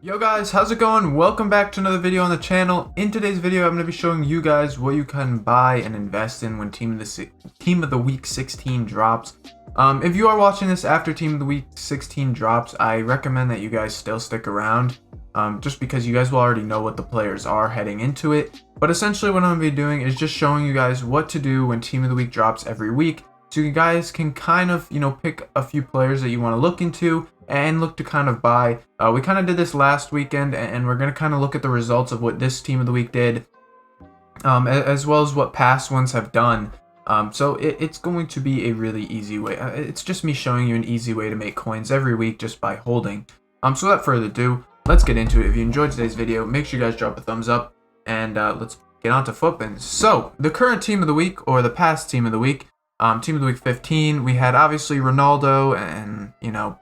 Yo guys, how's it going? Welcome back to another video on the channel. In today's video, I'm going to be showing you guys what you can buy and invest in when Team of the Week 16 drops. If you are watching this after Team of the Week 16 drops, I recommend that you guys still stick around, just because you guys will already know what the players are heading into it. But essentially what I'm going to be doing is just showing you guys what to do when Team of the Week drops every week, so you guys can kind of, pick a few players that you want to look into and look to kind of buy. We kind of did this last weekend, and we're going to kind of look at the results of what this Team of the Week did, as well as what past ones have done. So it's going to be a really easy way. It's just me showing you an easy way to make coins every week just by holding. So without further ado, let's get into it. If you enjoyed today's video, make sure you guys drop a thumbs up, and let's get on to footbins. So the current Team of the Week, or the past Team of the Week, Team of the Week 15, we had obviously Ronaldo, and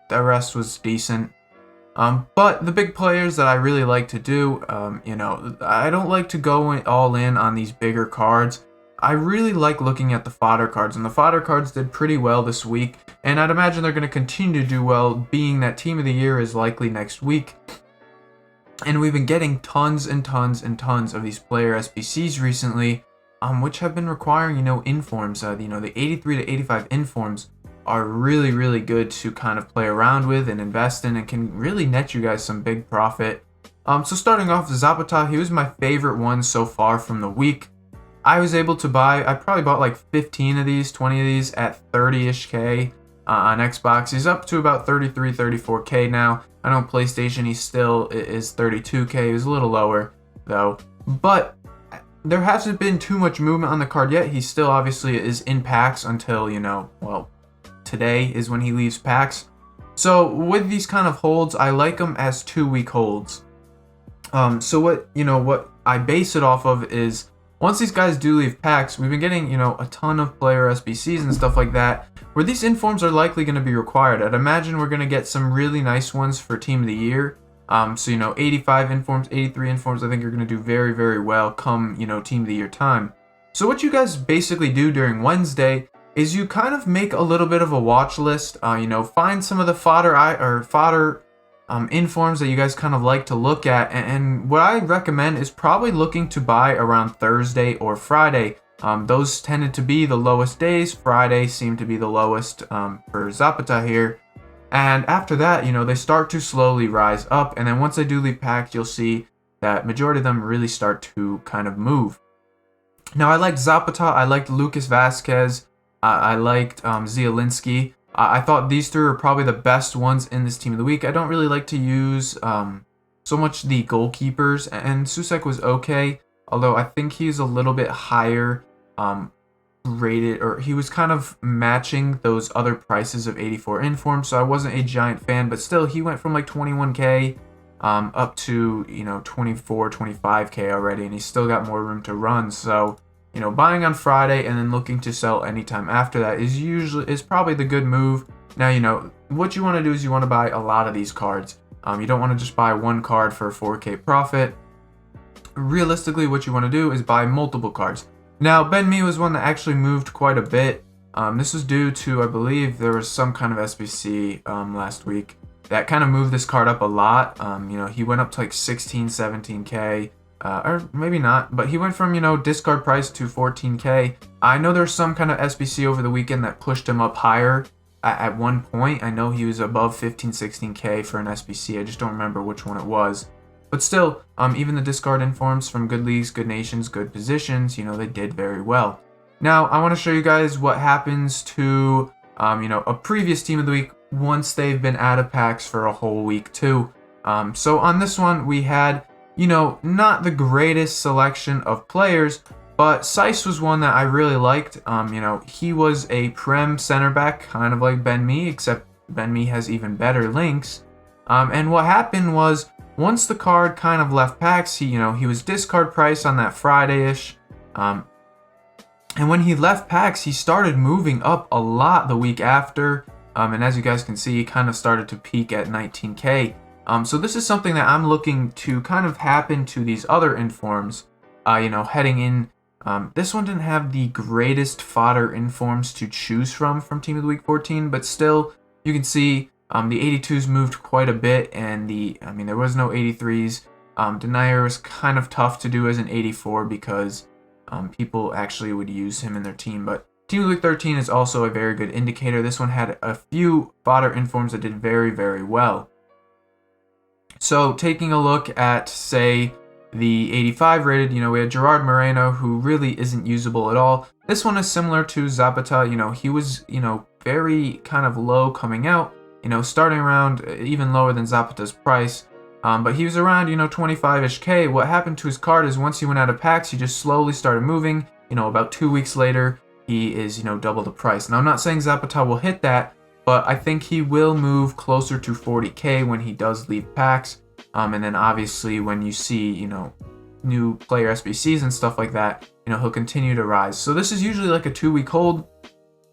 the rest was decent. But the big players that I really like to do, I don't like to go all in on these bigger cards. I really like looking at the fodder cards, and the fodder cards did pretty well this week, and I'd imagine they're going to continue to do well, being that Team of the Year is likely next week. And we've been getting tons and tons and tons of these player SBCs recently, which have been requiring, informs. The 83 to 85 informs are really, really good to kind of play around with and invest in, and can really net you guys some big profit. So starting off, Zapata, he was my favorite one so far from the week. I was able to buy, I probably bought like 15 of these, 20 of these at 30-ish K on Xbox. He's up to about 33, 34K now. I know PlayStation, he still is 32K. He was a little lower though, but there hasn't been too much movement on the card yet. He still obviously is in packs until, well, today is when he leaves packs. So with these kind of holds, I like them as 2-week holds. So what I base it off of is, once these guys do leave packs, we've been getting, a ton of player SBCs and stuff like that, where these informs are likely going to be required. I'd imagine we're going to get some really nice ones for Team of the Year. So 85 informs, 83 informs, I think are going to do very, very well come, Team of the Year time. So what you guys basically do during Wednesday is you kind of make a little bit of a watch list, find some of the fodder informs that you guys kind of like to look at, and what I recommend is probably looking to buy around Thursday or Friday. Those tended to be the lowest days. Friday seemed to be the lowest for Zapata here. And after that, they start to slowly rise up, and then once they do leave packs, you'll see that majority of them really start to kind of move. Now, I liked Zapata, I liked Lucas Vasquez, I liked Zielinski. I thought these three were probably the best ones in this Team of the Week. I don't really like to use so much the goalkeepers, and Susek was okay, although I think he's a little bit higher rated, or he was kind of matching those other prices of 84 informs, so I wasn't a giant fan, but still he went from like 21K up to 24, 25K already, and he's still got more room to run. So buying on Friday and then looking to sell anytime after that is probably the good move. Now, what you want to do is you want to buy a lot of these cards. You don't want to just buy one card for a 4K profit. Realistically, what you want to do is buy multiple cards. Now, Ben Mee was one that actually moved quite a bit. This was due to, I believe, there was some kind of SBC last week that kind of moved this card up a lot. He went up to like 16, 17K, or maybe not, but he went from, discard price to 14K. I know there's some kind of SBC over the weekend that pushed him up higher at one point. I know he was above 15, 16K for an SBC. I just don't remember which one it was. But still, even the discard informs from good leagues, good nations, good positions, they did very well. Now, I want to show you guys what happens to, a previous Team of the Week once they've been out of packs for a whole week too. So on this one, we had, not the greatest selection of players, but Seiss was one that I really liked. He was a Prem center back, kind of like Ben Mee, except Ben Mee has even better links. And what happened was, once the card kind of left packs, he was discard price on that Friday-ish. And when he left packs, he started moving up a lot the week after. And as you guys can see, he kind of started to peak at 19K. So this is something that I'm looking to kind of happen to these other informs, heading in. This one didn't have the greatest fodder informs to choose from Team of the Week 14, but still, you can see The 82s moved quite a bit, and there was no 83s. Denier was kind of tough to do as an 84 because people actually would use him in their team. But Team of the Week 13 is also a very good indicator. This one had a few fodder informs that did very, very well. So taking a look at, say, the 85 rated, we had Gerard Moreno, who really isn't usable at all. This one is similar to Zapata. He was, very kind of low coming out, starting around even lower than Zapata's price. But he was around, 25-ish K. What happened to his card is once he went out of packs, he just slowly started moving. About 2 weeks later, he is, double the price. Now, I'm not saying Zapata will hit that, but I think he will move closer to 40K when he does leave packs. And then obviously when you see, new player SBCs and stuff like that, he'll continue to rise. So this is usually like a 2-week hold.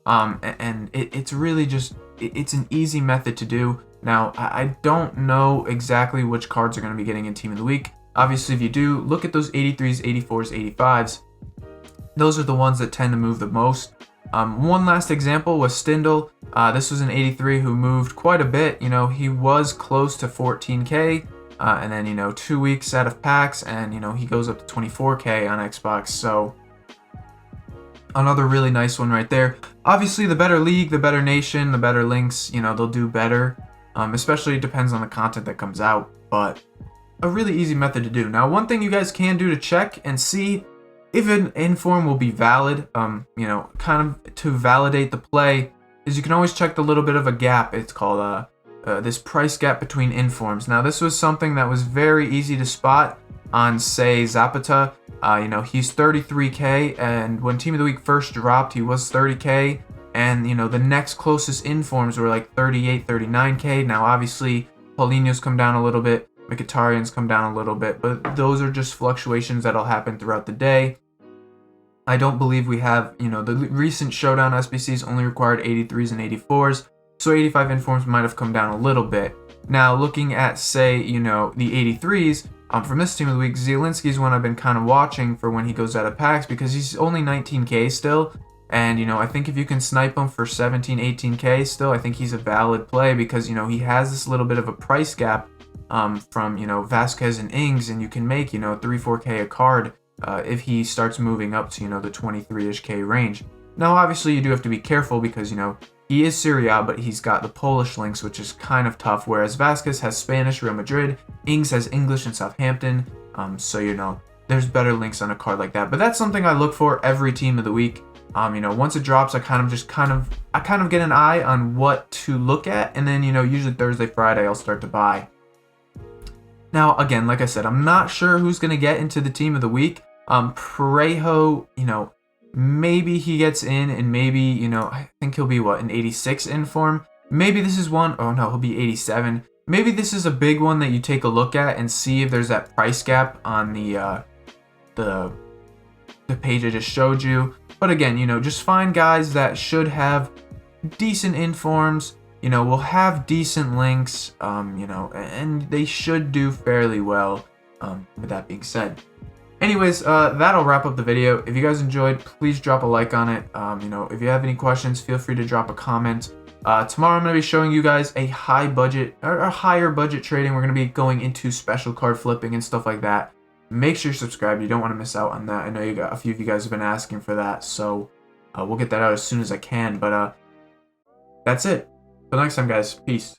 And it's really just, it's an easy method to do. Now, I don't know exactly which cards are going to be getting in Team of the Week. Obviously, if you do, look at those 83s, 84s, 85s. Those are the ones that tend to move the most. One last example was Stindl. This was an 83 who moved quite a bit. He was close to 14K. And then, 2 weeks out of packs, and, he goes up to 24K on Xbox. So another really nice one right there. Obviously, the better league, the better nation, the better links, they'll do better. Especially it depends on the content that comes out, but a really easy method to do. Now, one thing you guys can do to check and see if an inform will be valid, kind of to validate the play, is you can always check the little bit of a gap. It's called this price gap between informs. Now, this was something that was very easy to spot on, say, Zapata. He's 33K, and when Team of the Week first dropped, he was 30K. And, the next closest informs were like 38, 39K. Now, obviously, Paulinho's come down a little bit. Mkhitaryan's come down a little bit. But those are just fluctuations that'll happen throughout the day. I don't believe we have, the recent Showdown SBCs only required 83s and 84s. So 85 informs might have come down a little bit. Now, looking at, say, the 83s, from this Team of the Week, Zielinski's one I've been kind of watching for when he goes out of packs because he's only 19K still. And, I think if you can snipe him for 17, 18K still, I think he's a valid play because, he has this little bit of a price gap from, Vasquez and Ings, and you can make, 3, 4K a card if he starts moving up to, the 23-ish K range. Now, obviously, you do have to be careful because, he is Serie A, but he's got the Polish links, which is kind of tough, whereas Vasquez has Spanish, Real Madrid, Ings has English and Southampton, so, there's better links on a card like that. But that's something I look for every Team of the Week. Once it drops, I kind of get an eye on what to look at, and then, usually Thursday, Friday, I'll start to buy. Now, again, like I said, I'm not sure who's going to get into the Team of the Week. Parejo, maybe he gets in, and maybe, I think he'll be, an 86 inform? Maybe this is one, oh no, he'll be 87. Maybe this is a big one that you take a look at and see if there's that price gap on the page I just showed you. But again, just find guys that should have decent informs, will have decent links, and they should do fairly well, with that being said. Anyways, that'll wrap up the video. If you guys enjoyed, please drop a like on it. If you have any questions, feel free to drop a comment. Tomorrow I'm going to be showing you guys a higher budget trading. We're going to be going into special card flipping and stuff like that. Make sure you're subscribed. You don't want to miss out on that. I know a few of you guys have been asking for that, so we'll get that out as soon as I can. But that's it. Till next time, guys. Peace.